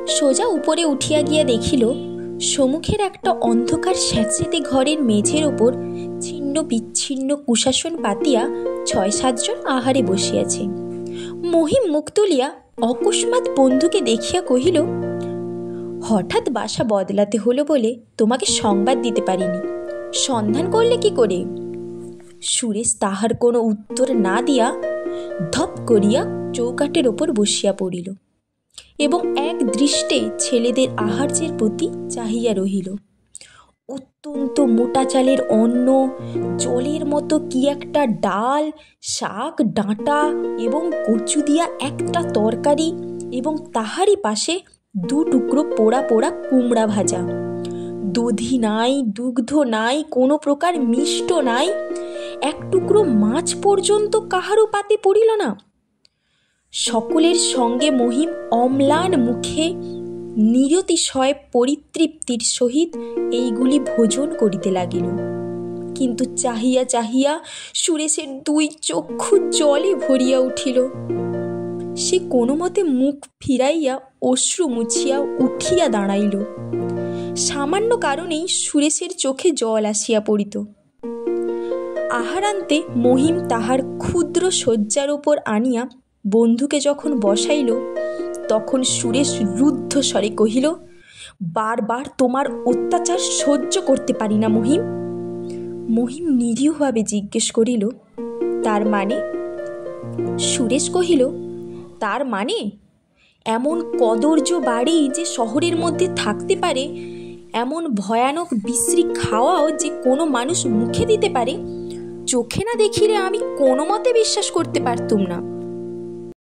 সোজা উপরে উঠিয়া গিয়া দেখিল সম্মুখের একটা অন্ধকার স্যাঁতসেঁতে ঘরের মেঝের ওপর ছিন্ন বিচ্ছিন্ন কুশাসন পাতিয়া ৬-৭ জন আহারে বসিয়াছে। মহিম মুখ তুলিয়া অকস্মাৎ বন্ধুকে দেখিয়া কহিল, হঠাৎ বাসা বদলাতে হলো বলে তোমাকে সংবাদ দিতে পারিনি, সন্ধান করলে কি করে? সুরেশ তাহার কোনো উত্তর না দিয়া ধপ করিয়া চৌকাঠের ওপর বসিয়া পড়িল এবং এক দৃষ্টে ছেলেদের আহার্যের প্রতি চাহিয়া রহিল। অত্যন্ত মোটা চালের অন্ন, জলের মতো কি একটা ডাল, শাক ডাঁটা এবং কচু দিয়া একটা তরকারি এবং তাহারই পাশে 2 টুকরো পোড়া পোড়া কুমড়া ভাজা। দধি নাই, দুগ্ধ নাই, কোনো প্রকার মিষ্ট নাই, 1 টুকরো মাছ পর্যন্ত কাহারও পাতে পড়িল না। সকলের সঙ্গে মহিম অম্লান মুখে নিরতিশয় পরিতৃপ্তির সহিত এইগুলি ভোজন করিতে লাগিল। কিন্তু চাহিয়া চাহিয়া সুরেশের 2 চক্ষু জলে ভরিয়া উঠিল। সে কোনো মতে মুখ ফিরাইয়া অশ্রু মুছিয়া উঠিয়া দাঁড়াইল। সামান্য কারণেই সুরেশের চোখে জল আসিয়া পড়িত। আহারান্তে মহিম তাহার ক্ষুদ্র শয্যার ওপর আনিয়া বন্ধুকে যখন বসাইল, তখন সুরেশ রুদ্ধ স্বরে কহিল, বারবার তোমার অত্যাচার সহ্য করতে পারি না মহিম। মহিম নিরীহভাবে জিজ্ঞেস করিল, তার মানে? সুরেশ কহিল, তার মানে এমন কদর্য বাড়ি যে শহরের মধ্যে থাকতে পারে, এমন ভয়ানক বিশ্রী খাওয়াও যে কোনো মানুষ মুখে দিতে পারে, চোখে না দেখিলে আমি কোনো মতে বিশ্বাস করতে পারতুম না।